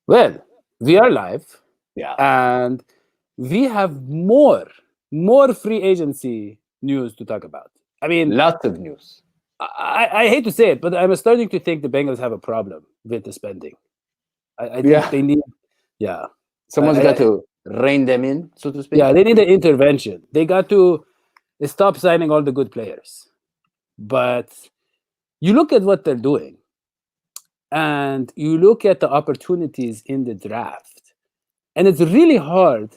Well, we are live, Yeah. and we have more free agency news to talk about. I mean, Lots of news. I hate to say it, but I'm starting to think the Bengals have a problem with the spending. I think Yeah. they need, yeah, Someone's got to rein them in, so to speak. yeah, they need an intervention. They got to stop signing all the good players. But you look at what they're doing, and you look at the opportunities in the draft, and it's really hard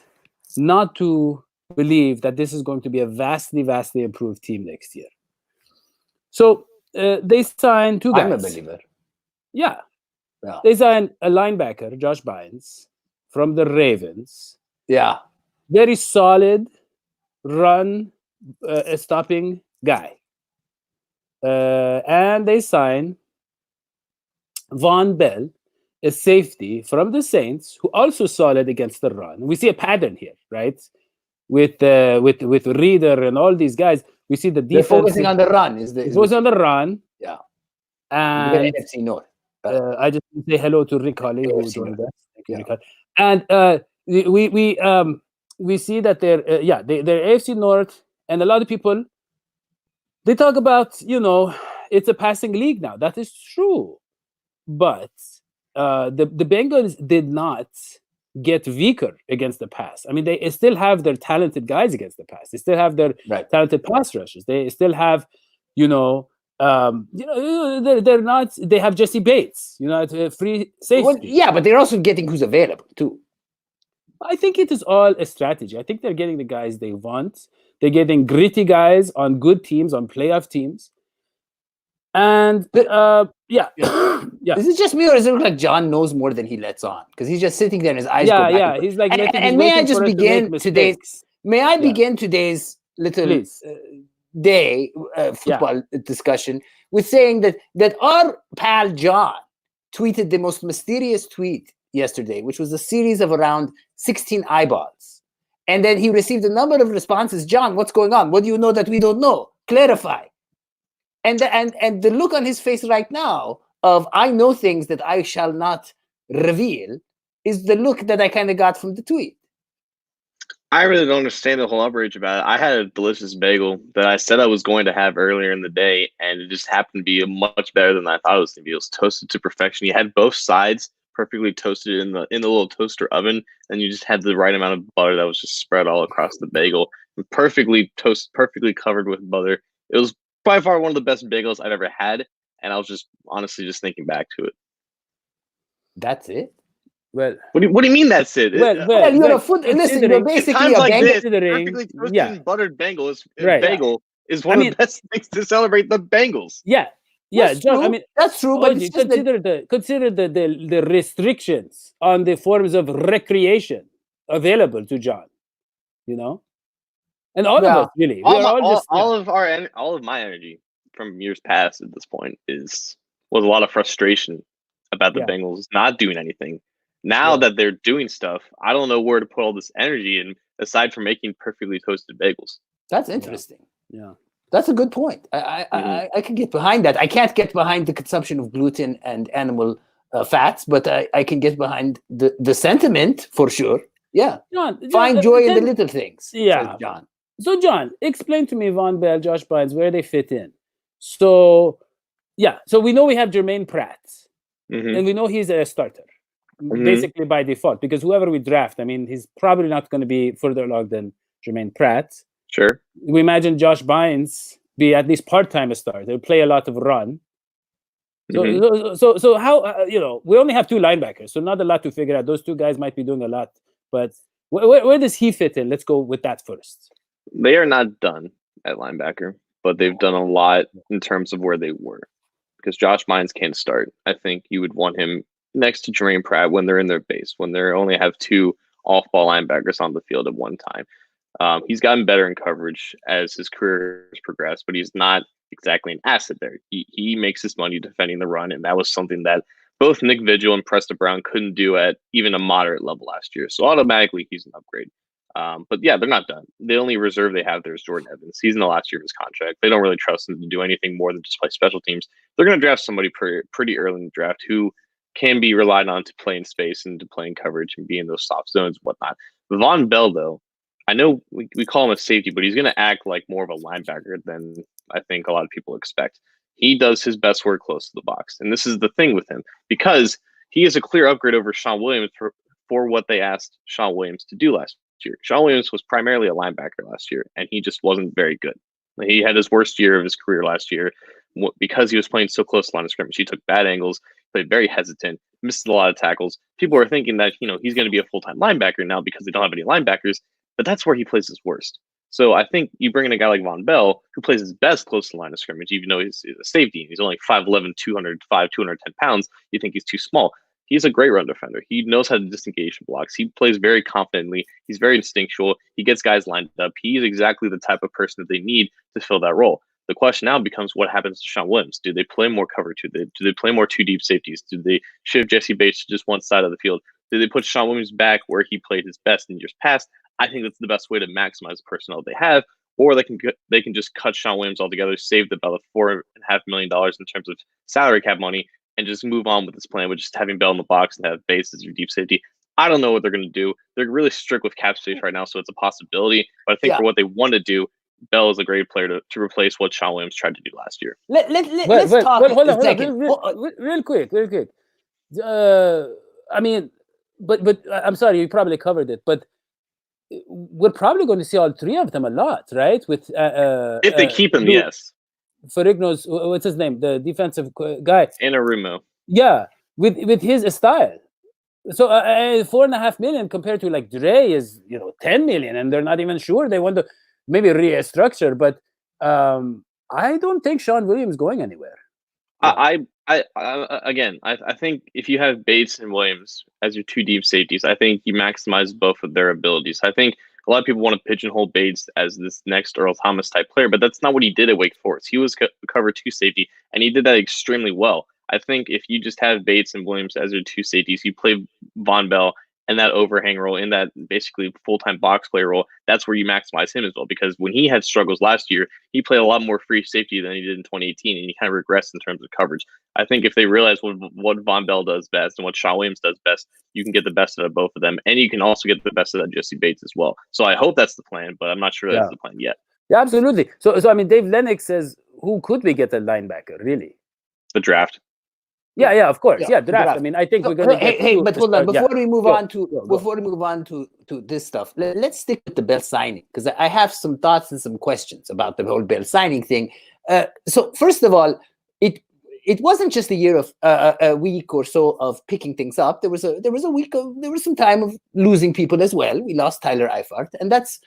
not to believe that this is going to be a vastly improved team next year. So they signed two I'm a guys. believer. Yeah. Yeah. They signed a linebacker, Josh Bynes, from the Ravens. Yeah. Very solid run stopping guy. And they signed Vonn Bell, a safety from the Saints, who also solid against the run. We see a pattern here, right? With Reader and all these guys, we see the They're defense focusing on the run. Is on the run. Yeah. And Look at NFC North. I just want to say hello to Rick Holly, who AFC joined North. us. Thank you, Yeah. Rick Holly. And we see that they're AFC North, and a lot of people they talk about it's a passing league now. That is true, but the Bengals did not get weaker against the pass. I mean, they still have their talented guys against the pass. They still have their talented pass rushers. They still have, they're not. They have Jesse Bates, free safety. Well, yeah, but they're also getting who's available too. I think it is all a strategy. I think they're getting the guys they want. They're getting gritty guys on good teams, on playoff teams. And yeah. Is it just me, or does it look like John knows more than he lets on? Because he's just sitting there and his eyes go back. Yeah, he's like, and may I just begin today's? May I begin today's little day football discussion with saying that our pal John tweeted the most mysterious tweet yesterday, which was a series of around 16 eyeballs, and then he received a number of responses. John, what's going on? What do you know that we don't know? Clarify. And the look on his face right now of I know things that I shall not reveal is the look that I kind of got from the tweet. I really don't understand the whole outrage about it. I had a delicious bagel that I said I was going to have earlier in the day, and it just happened to be much better than I thought it was going to be. It was toasted to perfection. You had both sides perfectly toasted in the little toaster oven, and you just had the right amount of butter that was just spread all across the bagel, perfectly covered with butter. It was by far one of the best bagels I've ever had, and I was just honestly just thinking back to it. That's it? Well, what do you mean that's it? Well, you're a food. Listen, you're basically a like bagel. This, perfectly toasted and buttered bagel is one of the best things to celebrate the Bengals. Yeah, John. True. I mean, that's true. But consider the restrictions on the forms of recreation available to John. And all of us really. All of my energy from years past at this point was a lot of frustration about the Bengals not doing anything. Now that they're doing stuff, I don't know where to put all this energy in aside from making perfectly toasted bagels. That's interesting. Yeah. That's a good point. I can get behind that. I can't get behind the consumption of gluten and animal fats, but I can get behind the sentiment for sure. Yeah. John, find joy in the little things. Yeah. John. So, John, explain to me Vonn Bell, Josh Bynes, where they fit in. So we know we have Jermaine Pratt, and we know he's a starter, basically by default, because whoever we draft, I mean, he's probably not going to be further along than Jermaine Pratt. Sure. We imagine Josh Bynes be at least part-time a starter, play a lot of run. So how, we only have two linebackers, so not a lot to figure out. Those two guys might be doing a lot, but where does he fit in? Let's go with that first. They are not done at linebacker, but they've done a lot in terms of where they were. Because Josh Bynes can't start. I think you would want him next to Jermaine Pratt when they're in their base, when they only have two off-ball linebackers on the field at one time. He's gotten better in coverage as his career has progressed, but he's not exactly an asset there. He makes his money defending the run, and that was something that both Nick Vigil and Preston Brown couldn't do at even a moderate level last year. So automatically, he's an upgrade. But yeah, they're not done. The only reserve they have there is Jordan Evans. He's in the last year of his contract. They don't really trust him to do anything more than just play special teams. They're going to draft somebody pretty early in the draft who can be relied on to play in space and to play in coverage and be in those soft zones and whatnot. Vonn Bell, though, I know we call him a safety, but he's going to act like more of a linebacker than I think a lot of people expect. He does his best work close to the box. And this is the thing with him, because he is a clear upgrade over Sean Williams for what they asked Sean Williams to do last year. Sean Williams was primarily a linebacker last year, and he just wasn't very good. He had his worst year of his career last year because he was playing so close to line of scrimmage. He took bad angles, played very hesitant, missed a lot of tackles. People are thinking that, he's going to be a full-time linebacker now because they don't have any linebackers, but that's where he plays his worst. So I think you bring in a guy like Vonn Bell, who plays his best close to the line of scrimmage, even though he's a safety. He's only 5'11", 205, 210 pounds. You think he's too small. He's a great run defender. He knows how to disengage from blocks. He plays very confidently. He's very instinctual. He gets guys lined up. He's exactly the type of person that they need to fill that role. The question now becomes, what happens to Sean Williams? Do they play more cover two? Do they play more two deep safeties? Do they shift Jesse Bates to just one side of the field? Do they put Sean Williams back where he played his best in years past? I think that's the best way to maximize the personnel they have. Or they can just cut Sean Williams altogether, save about $4.5 million in terms of salary cap money, and just move on with this plan with just having Bell in the box and have Bates as your deep safety. I don't know what they're going to do. They're really strict with cap space right now, so it's a possibility. But I think for what they want to do, Bell is a great player to replace what Sean Williams tried to do last year. Let's talk. Hold on, real quick. I mean, but I'm sorry, you probably covered it, but we're probably going to see all three of them a lot, right? With if they keep him, yes. Ferrigno's, what's his name? The defensive guy. Inarumo. Yeah, with his style. So $4.5 million compared to like Dre is 10 million, and they're not even sure they want to maybe restructure. But I don't think Sean Williams going anywhere. I think if you have Bates and Williams as your two deep safeties, I think you maximize both of their abilities. I think a lot of people want to pigeonhole Bates as this next Earl Thomas type player, but that's not what he did at Wake Forest. He was cover two safety, and he did that extremely well. I think if you just have Bates and Williams as your two safeties, you play Vonn Bell in that overhang role, in that basically full-time box player role, that's where you maximize him as well. Because when he had struggles last year, he played a lot more free safety than he did in 2018, and he kind of regressed in terms of coverage. I think if they realize what Vonn Bell does best and what Sean Williams does best, you can get the best out of both of them, and you can also get the best out of Jesse Bates as well. So I hope that's the plan, but I'm not sure that's the plan yet. Yeah, absolutely. So I mean, Dave Lennox says, who could we get a linebacker, really? The draft. Yeah, of course. Yeah, draft. I mean, I think we're going to get... but hold on. Before we move on to this stuff, let's stick with the Bell signing, because I have some thoughts and some questions about the whole Bell signing thing. So first of all, it wasn't just a year of a week or so of picking things up. There was some time of losing people as well. We lost Tyler Eifert, and that's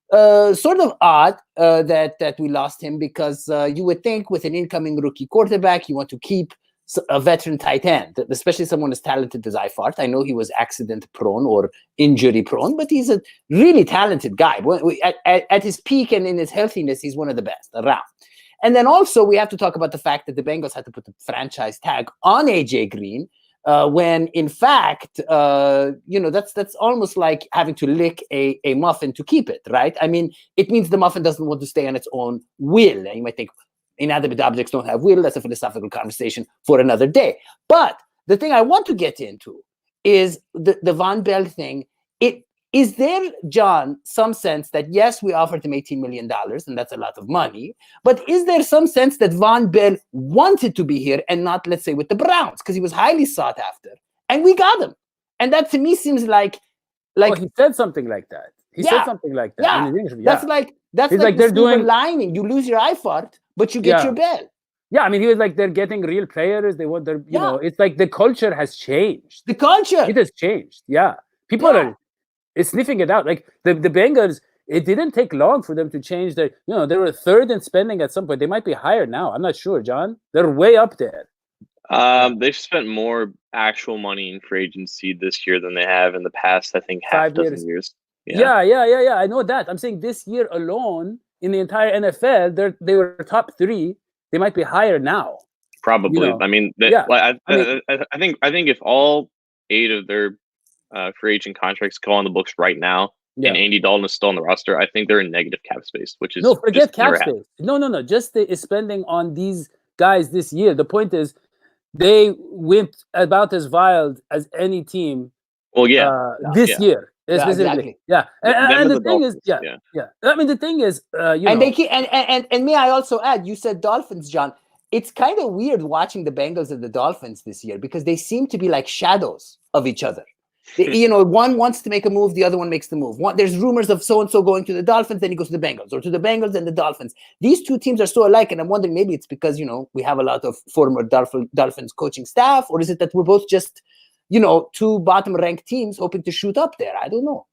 sort of odd that we lost him, because you would think with an incoming rookie quarterback, you want to keep a veteran tight end, especially someone as talented as Eifert. I know he was accident prone or injury prone, but he's a really talented guy. At his peak and in his healthiness, he's one of the best around. And then also we have to talk about the fact that the Bengals had to put the franchise tag on AJ Green, when in fact, that's almost like having to lick a muffin to keep it, right? I mean, it means the muffin doesn't want to stay on its own will. And you might think, inanimate objects don't have will. That's a philosophical conversation for another day. But the thing I want to get into is the Vonn Bell thing. Is there, John, some sense that, yes, we offered him $18 million, and that's a lot of money, but is there some sense that Vonn Bell wanted to be here and not, let's say, with the Browns, because he was highly sought after, and we got him? And that to me seems like he said something like that. He said something like that. Yeah, in his interview. That's like they're doing lining. You lose your Eifert, but you get your Bell. Yeah, I mean, he was like, they're getting real players. They want their, it's like the culture has changed. The culture. It has changed. Yeah. People are sniffing it out. Like the Bengals, it didn't take long for them to change their, they were third in spending at some point. They might be higher now. I'm not sure, John. They're way up there. They've spent more actual money in free agency this year than they have in the past, I think, half dozen years. Yeah. I know that. I'm saying this year alone, in the entire NFL, they were top 3. They might be higher now. Probably. I mean, I think if all 8 of their free agent contracts go on the books right now, and Andy Dalton is still on the roster, I think they're in negative cap space, which is forget cap space. No. Just the spending on these guys this year. The point is, they went about as wild as any team. Well, this year, specifically. Exactly. And the thing is, I mean, the thing is, and they keep, and may I also add, you said Dolphins, John. It's kind of weird watching the Bengals and the Dolphins this year because they seem to be like shadows of each other. One wants to make a move, the other one makes the move. There's rumors of so-and-so going to the Dolphins, then he goes to the Bengals, or to the Bengals and the Dolphins. These two teams are so alike, and I'm wondering maybe it's because, we have a lot of former Dolphins coaching staff, or is it that we're both just, two bottom-ranked teams hoping to shoot up there? I don't know.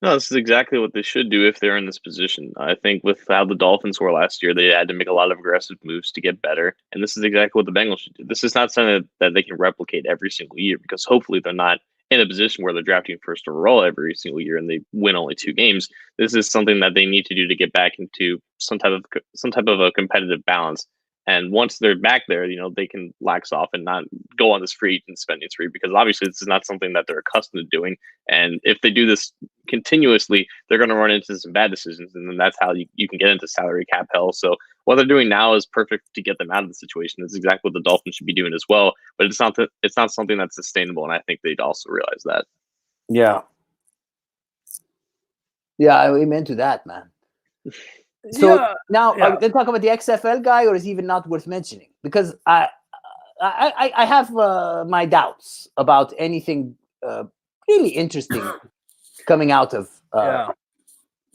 No, this is exactly what they should do if they're in this position. I think with how the Dolphins were last year, they had to make a lot of aggressive moves to get better. And this is exactly what the Bengals should do. This is not something that they can replicate every single year because hopefully they're not in a position where they're drafting first overall every single year and they win only 2 games. This is something that they need to do to get back into some type of a competitive balance. And once they're back there, they can lax off and not go on this free agent spending spree because obviously this is not something that they're accustomed to doing. And if they do this continuously, they're going to run into some bad decisions. And then that's how you can get into salary cap hell. So what they're doing now is perfect to get them out of the situation. It's exactly what the Dolphins should be doing as well. But it's not something that's sustainable. And I think they'd also realize that. Yeah. Yeah, amen to that, man. So now, are we going to talk about the XFL guy, or is he even not worth mentioning? Because I have my doubts about anything really interesting coming out of. I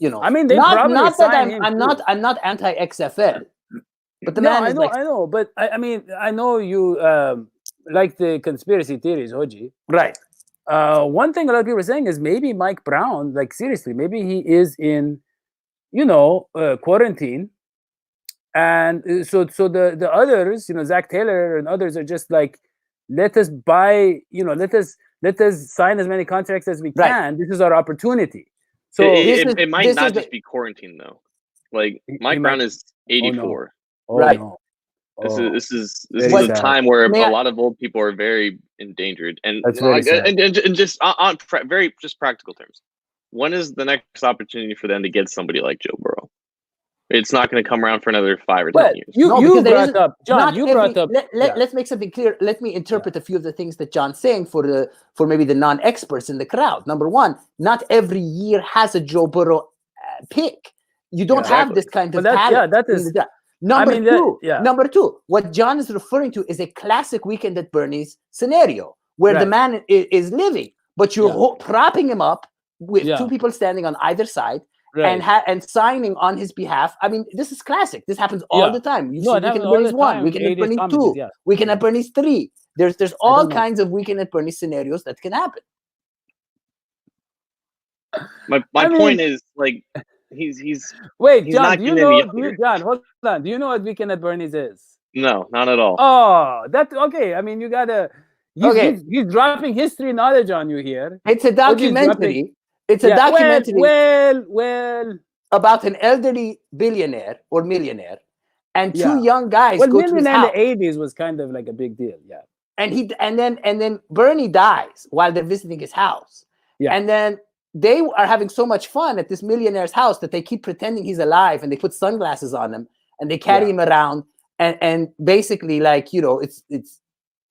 mean, they not that I'm not anti XFL, but the man is I know, but I mean, I know you like the conspiracy theories, Hodgie. Right. One thing a lot of people are saying is maybe Mike Brown, like seriously, maybe he is in. Quarantine, and so the others, Zach Taylor and others are just like, let us buy, let us sign as many contracts as we can. Right. This is our opportunity. So it might not just be quarantine though. Like Mike Brown is 84. Right. No. This is a time where a lot of old people are very endangered, and just on very just practical terms. When is the next opportunity for them to get somebody like Joe Burrow? It's not going to come around for another 5 or 10 years. You brought up, John. You brought up. Let's make something clear. Let me interpret a few of the things that John's saying for maybe the non-experts in the crowd. Number one, not every year has a Joe Burrow pick. You don't have this kind of talent. That is. Number two, what John is referring to is a classic Weekend at Bernie's scenario where the man is living, but you're propping him up with 2 people standing on either side and signing on his behalf. I mean, this is classic. This happens all the time. You see Weekend at Bernie's 1, Weekend at Bernie's 2, Weekend at Bernie's 3. There's all kinds of Weekend at Bernie's scenarios that can happen. My point is, like, he's wait, John, John, hold on. Do you know what Weekend at Bernie's is? No, not at all. Oh, that's okay. I mean, you gotta. He's dropping history knowledge on you here. It's a documentary. It's a documentary. Well, about an elderly billionaire or millionaire, and 2 young guys go to his house. In the 80s was kind of like a big deal, And then Bernie dies while they're visiting his house. Yeah. And then they are having so much fun at this millionaire's house that they keep pretending he's alive, and they put sunglasses on him and they carry him around and basically, like, it's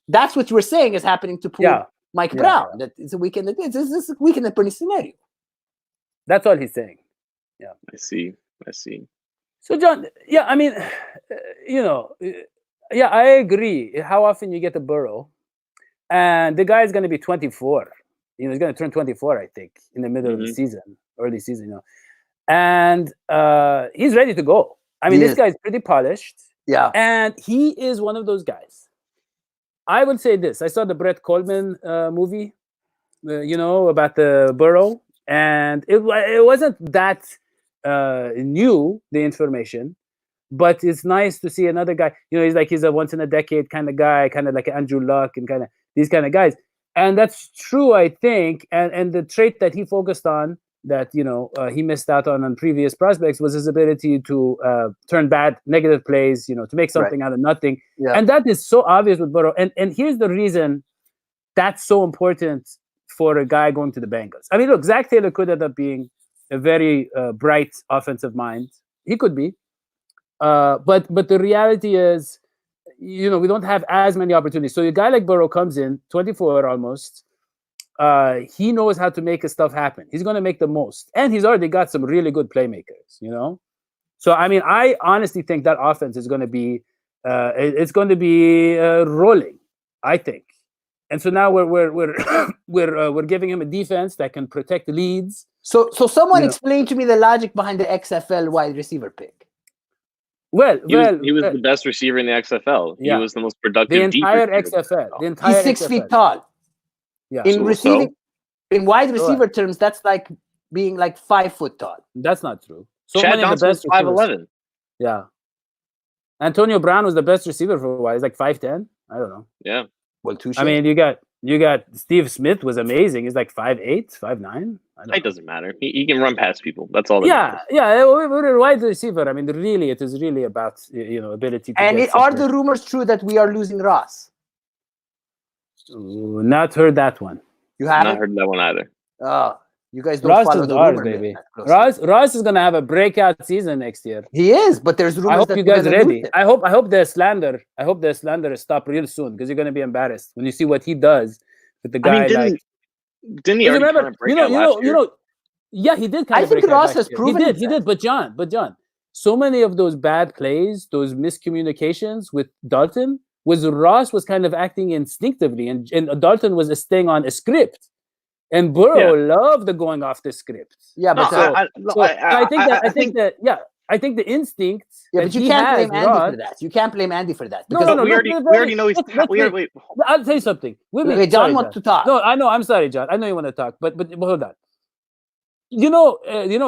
that's what you were saying is happening to poor Mike Brown. That it's a Weekend at Bernie scenario. That's all he's saying. Yeah, I see. So, John, I mean, I agree. How often you get a Burrow, and the guy is going to be 24. He's going to turn 24, I think, in the middle of the season, early season. And he's ready to go. I mean, this guy's pretty polished. Yeah, and he is one of those guys. I would say this. I saw the Brett Coleman movie, about the Burrow, and it wasn't that new, the information, but it's nice to see another guy. He's a once in a decade kind of guy, kind of like Andrew Luck and kind of these kind of guys. And that's true, I think. And the trait that he focused on that, he missed out on previous prospects was his ability to turn bad, negative plays, to make something out of nothing. Yeah. And that is so obvious with Burrow. And here's the reason that's so important for a guy going to the Bengals. I mean, look, Zach Taylor could end up being a very bright offensive mind. He could be. But the reality is, we don't have as many opportunities. So a guy like Burrow comes in, 24 almost. He knows how to make his stuff happen. He's going to make the most. And he's already got some really good playmakers, So, I mean, I honestly think that offense is going to be, it's going to be rolling, I think. And so now we're giving him a defense that can protect the leads. So someone explain to me the logic behind the XFL wide receiver pick. Well, he was the best receiver in the XFL. Yeah. He was the most productive. The entire XFL. He's 6 feet tall. Yeah. In receiving, in wide receiver terms, that's like being like 5 foot tall. That's not true. So Chad many of the Johnson best was 5'11". Yeah. Antonio Brown was the best receiver for a while. He's like 5'10". I don't know. Yeah. Well, touche. I mean, you got Steve Smith was amazing. He's like 5'8", 5'9". It doesn't matter. He can run past people. That's all. Yeah. We're a wide receiver. I mean, really, it is really about ability. Are the rumors true that we are losing Ross? Not heard that one. You haven't? Not heard that one either. Oh, you guys don't Ross follow is the ours, rumor, baby. Ross is gonna have a breakout season next year. He is, but there's rumors. I hope that you guys are ready. I hope the slander. I hope the slander stop real soon because you're gonna be embarrassed when you see what he does with the guy. Didn't he already kind of break out last year? Yeah, he did kind of break out. I think Ross has proven he did. But John, so many of those bad plays, those miscommunications with Dalton, Ross was kind of acting instinctively, and Dalton was staying on a script. And Burrow loved the going off the script. Yeah, but I think the instinct. Yeah, but you can't blame Andy for that. You can't blame Andy for that. Because we already know he's. Wait. I'll tell you something. Okay, John wants to talk. No, I know. I'm sorry, John. I know you want to talk, but hold on.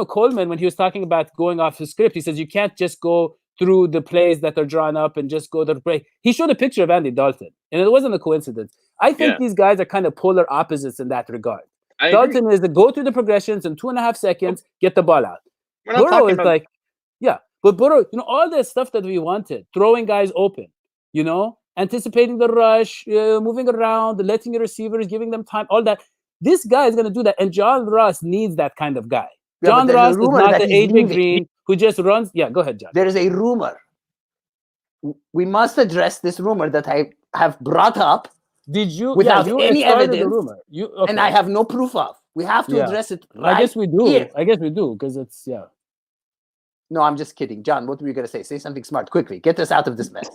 Coleman, when he was talking about going off his script, he says you can't just go through the plays that are drawn up and just go to the play. He showed a picture of Andy Dalton, and it wasn't a coincidence. I think these guys are kind of polar opposites in that regard. Dalton is to go through the progressions in 2.5 seconds, get the ball out. Burrow is like, but Burrow, all the stuff that we wanted, throwing guys open, anticipating the rush, moving around, letting your receivers, giving them time, all that. This guy is going to do that, and John Ross needs that kind of guy. John Ross is not the AJ Green who just runs. Yeah, go ahead, John. There is a rumor. We must address this rumor that I have brought up. Did you without any evidence? The rumor. And I have no proof of. We have to address it. Right I guess we do. Here. I guess we do because it's No, I'm just kidding, John. What were you gonna say? Say something smart quickly. Get us out of this mess.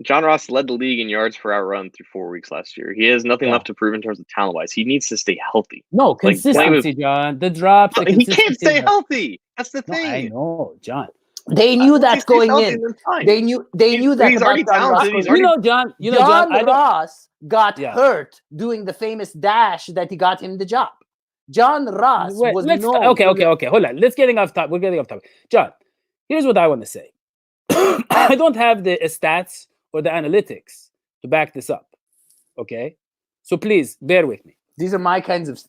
John Ross led the league in yards per hour run through 4 weeks last year. He has nothing left to prove in terms of talent-wise. He needs to stay healthy. No, consistency, John. The drops. He can't stay healthy. That's the thing. I know, John. They knew that going in. They knew that. He's already talented. John. John Ross got hurt doing the famous dash that he got him the job. John Ross was known. Okay. Hold on. Let's getting off topic. We're getting off topic. John, here's what I want to say. I don't have the stats or the analytics to back this up. Okay, so please bear with me. These are my kinds of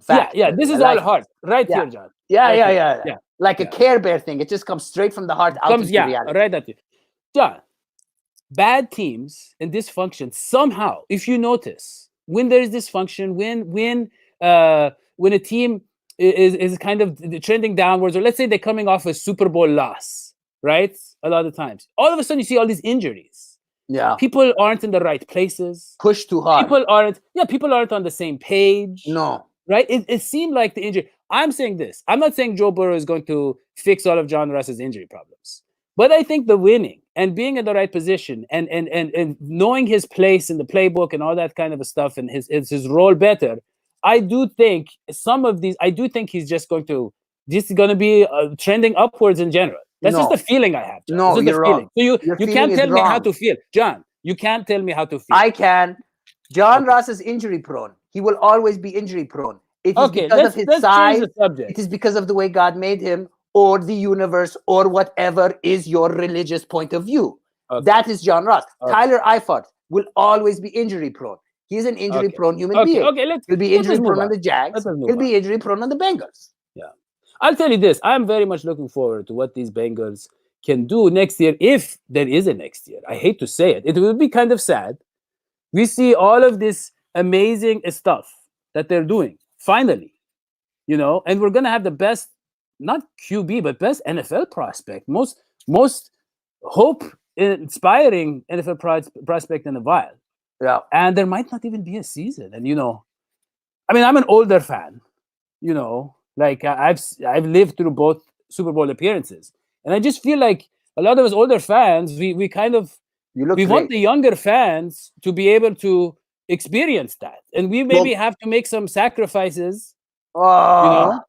facts. Yeah. This is all heart, right here, John. Yeah. Like a Care Bear thing. It just comes straight from the heart out into reality. Right at you. John, bad teams and dysfunction somehow, if you notice, when there is dysfunction, when a team is kind of trending downwards, or let's say they're coming off a Super Bowl loss, right? A lot of times, all of a sudden you see all these injuries. Yeah, people aren't in the right places. Push too hard. People aren't on the same page. No, right? It seemed like the injury. I'm saying this. I'm not saying Joe Burrow is going to fix all of John Ross's injury problems, but I think the winning and being in the right position and knowing his place in the playbook and all that kind of stuff and his role better. I do think some of these. I do think he's just going to be trending upwards in general. That's just the feeling I have, John. No, you're wrong. So you can't tell me how to feel, John. You can't tell me how to feel. I can. John Ross is injury prone. He will always be injury prone. It is because of his size. It is because of the way God made him, or the universe, or whatever is your religious point of view. Okay. That is John Ross. Okay. Tyler Eifert will always be injury prone. He's an injury prone human being. He'll be injury prone on the Jags. He'll be injury prone on the Bengals. Yeah. I'll tell you this. I'm very much looking forward to what these Bengals can do next year, if there is a next year. I hate to say it. It will be kind of sad. We see all of this amazing stuff that they're doing, finally, and we're going to have the best, not QB, but best NFL prospect, most hope inspiring NFL prospect in a while. Yeah. And there might not even be a season. And I mean, I'm an older fan. Like I've lived through both Super Bowl appearances, and I just feel like a lot of us older fans, we kind of want the younger fans to be able to experience that, and we maybe have to make some sacrifices. You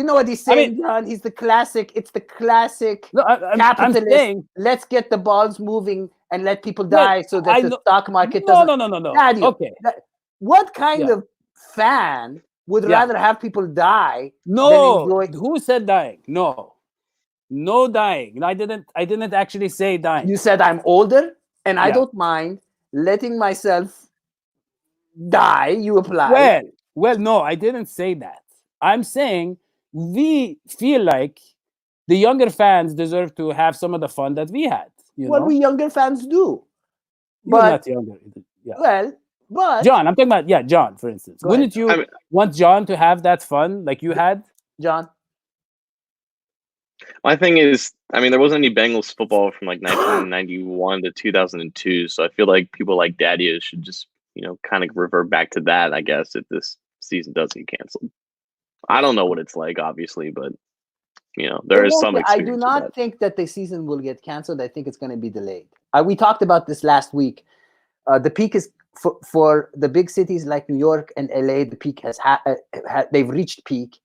know what he's saying, John? He's the classic. It's the classic capitalist. I'm saying, let's get the balls moving and let people die so that the stock market doesn't. No. Dadio, okay. What kind of fan would rather have people die? No. Who said dying? No dying. I didn't actually say dying. You said I'm older and I don't mind letting myself die. You apply. Well, no, I didn't say that. I'm saying we feel like the younger fans deserve to have some of the fun that we had. We younger fans do. You're not younger. Yeah. Well, but John, I'm talking about John, for instance. Wouldn't you want John to have that fun like you had, John? My thing is, I mean, there wasn't any Bengals football from like 1991 to 2002, so I feel like people like Dadio should just, kind of revert back to that, I guess, if this season does get canceled. I don't know what it's like, obviously, but there is some experience. I do not think that the season will get canceled. I think it's going to be delayed. We talked about this last week. The peak is for the big cities like New York and LA. The peak has they've reached peak,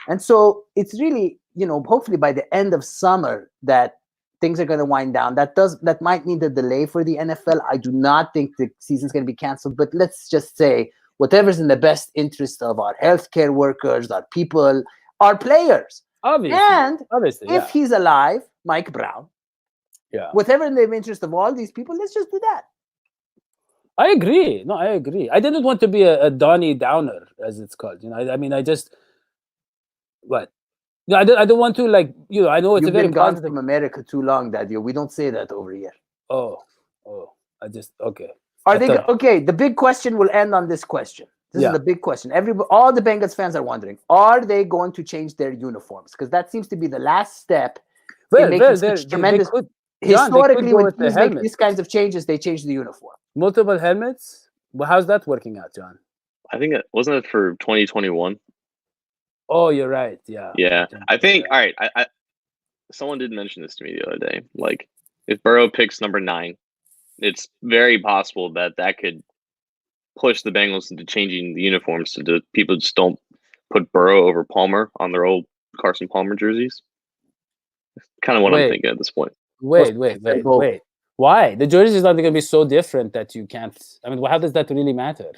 and so it's really hopefully by the end of summer that things are going to wind down. That might mean a delay for the NFL. I do not think the season's going to be canceled, but let's just say whatever's in the best interest of our healthcare workers, our people, our players. Obviously, if he's alive, Mike Brown. Yeah. Whatever in the interest of all these people, let's just do that. I agree. No, I agree. I didn't want to be a Donnie Downer, as it's called. I mean, I just what. No, I don't want to I know it's You've a very been gone positive from America too long, Dadio. We don't say that over here. Oh, I just okay. Are they okay? The big question will end on this question. This is the big question. All the Bengals fans are wondering: are they going to change their uniforms? Because that seems to be the last step. Tremendous. Historically, when teams make these kinds of changes, they change the uniform. Multiple helmets. Well, how's that working out, John? I think wasn't it for 2021. Oh, you're right. Yeah. Yeah, I think. All right. I someone did mention this to me the other day. Like, if Burrow picks number 9, it's very possible that could push the Bengals into changing the uniforms so that people just don't put Burrow over Palmer on their old Carson Palmer jerseys. That's kind of what I'm thinking at this point. Wait. Why? The jerseys are going to be so different that you can't. I mean, how does that really matter?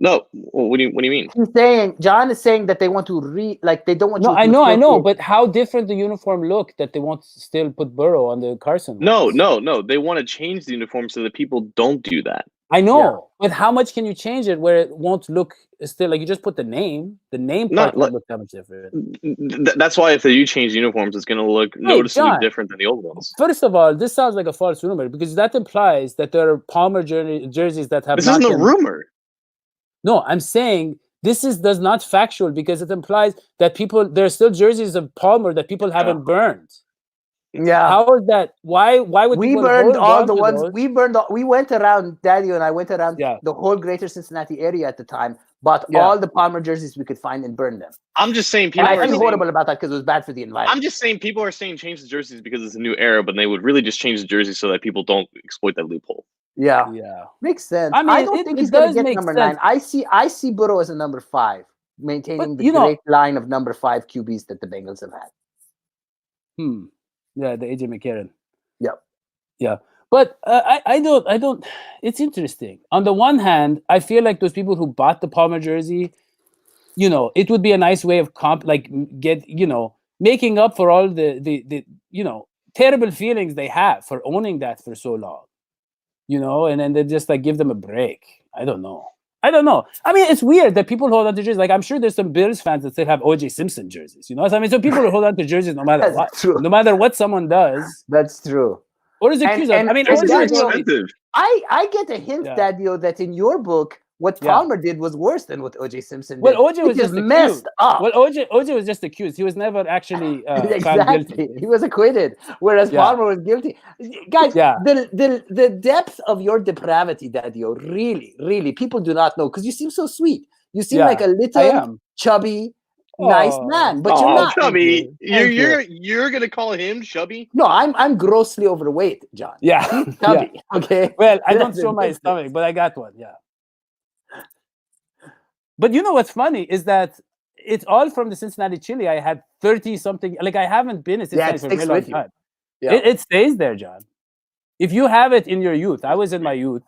No, what do you mean? John is saying that they want to they don't want. No, I know, but how different the uniform look that they want to still put Burrow on the Carson ones? No. They want to change the uniform so that people don't do that. I know, but how much can you change it where it won't look still like you just put the name part won't look that much different. That's why if you change uniforms, it's going to look noticeably different than the old ones. First of all, this sounds like a false rumor because that implies that there are Palmer jerseys that have. This isn't a rumor. No, I'm saying this does not factual because it implies that there are still jerseys of Palmer that people haven't burned. Yeah. How is that? Why would we burned all the ones? Those? We went around. Dadio and I went around the whole greater Cincinnati area at the time, bought all the Palmer jerseys we could find and burned them. I'm just saying people. I feel horrible about that because it was bad for the environment. I'm just saying people are saying change the jerseys because it's a new era, but they would really just change the jerseys so that people don't exploit that loophole. Yeah, makes sense. I mean, I don't think he's going to get number 9. I see Burrow as a number 5, maintaining the great line of number 5 QBs that the Bengals have had. Yeah, the AJ McCarron. Yeah. But I don't. It's interesting. On the one hand, I feel like those people who bought the Palmer jersey, it would be a nice way of making up for all the terrible feelings they have for owning that for so long. And then they just give them a break. I don't know. I mean, it's weird that people hold on to jerseys. Like, I'm sure there's some Bills fans that still have O.J. Simpson jerseys. So I mean, so people hold on to jerseys no matter what. True. No matter what someone does. That's true. Or is it accused? I mean, I get a hint, Dadio, that in your book What Palmer did was worse than what O.J. Simpson did. Well, O.J. was just messed up. Well, O.J. was just accused. He was never actually found guilty. He was acquitted, whereas Palmer was guilty. Guys, the depth of your depravity, Dadio, really, really, people do not know, because you seem so sweet. You seem like a little chubby, nice man, but you're not chubby. You're gonna call him chubby? No, I'm grossly overweight, John. Yeah, he's chubby. Yeah. Okay. Well, I don't show my stomach, but I got one. Yeah. But you know what's funny is that it's all from the Cincinnati chili. I had 30 something. Like, I haven't been in Cincinnati for a very long time. Yeah. It stays there, John. If you have it in your youth, I was in my youth.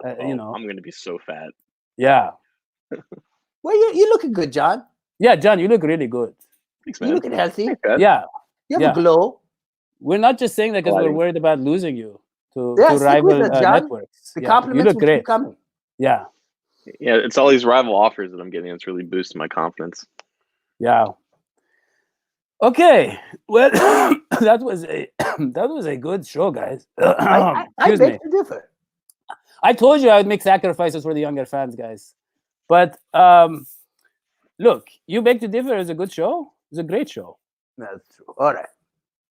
You know, I'm gonna be so fat. Yeah. Well, you're looking good, John. Yeah, John, you look really good. Thanks, man. You looking healthy. Yeah. You have a glow. We're not just saying that because we're worried about losing you to rival networks. The compliments you look great. Keep coming. Yeah. Yeah, it's all these rival offers that I'm getting. It's really boosting my confidence. Yeah. Okay. Well, that was a good show, guys. I beg to differ. I told you I would make sacrifices for the younger fans, guys. But look, You Beg to Differ is a good show. It's a great show. That's true. All right.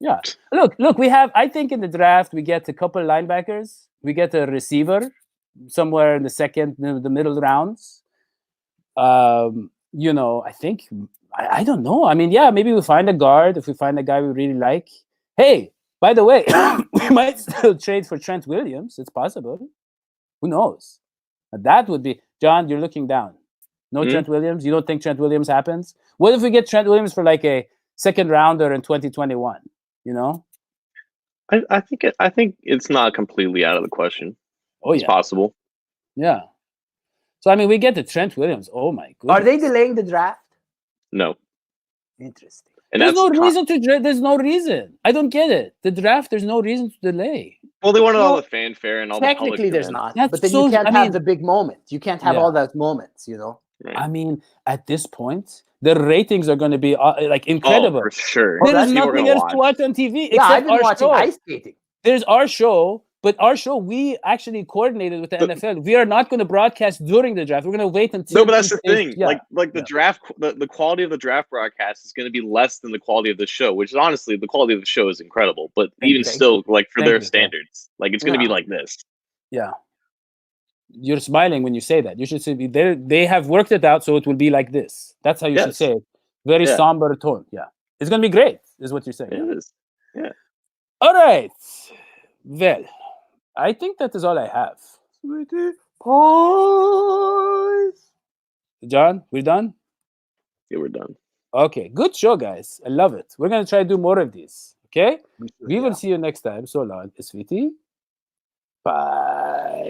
Yeah. Look, we have, I think in the draft, we get a couple linebackers. We get a receiver somewhere in the middle rounds. You know, I think, I don't know. I mean, yeah, maybe we find a guard if we find a guy we really like. Hey, by the way, we might still trade for Trent Williams. It's possible. Who knows? That would be, John, you're looking down. No Trent Williams? You don't think Trent Williams happens? What if we get Trent Williams for like a second rounder in 2021? You know? I think it's not completely out of the question. It's possible. Yeah. So I mean, we get the Trent Williams. Oh my goodness. Are they delaying the draft? No. Interesting. And there's no reason to. There's no reason. I don't get it. The draft. There's no reason to delay. Well, they wanted all the fanfare and all the public. Technically, there's not. But then you can't have the big moment. You can't have all those moments. You know. Right. I mean, at this point, the ratings are going to be like incredible. Oh, for sure. There's nothing else to watch on TV except I've been watching show. ice skating. There's our show. But our show, we actually coordinated with the NFL. We are not going to broadcast during the draft. We're going to wait until. No, but that's the thing. Yeah. Like the draft, the quality of the draft broadcast is going to be less than the quality of the show. Which is honestly, the quality of the show is incredible. But even still, like for their standards, like it's going to be like this. Yeah. You're smiling when you say that. You should say they have worked it out, so it will be like this. That's how you should say it. Very somber tone. Yeah, it's going to be great. Is what you're saying. It is. Yeah. All right. Well. I think that is all I have. Sweetie pies. John, we're done? Yeah, we're done. Okay, good show, guys. I love it. We're going to try to do more of these. Okay? We will see you next time. So long, sweetie. Bye.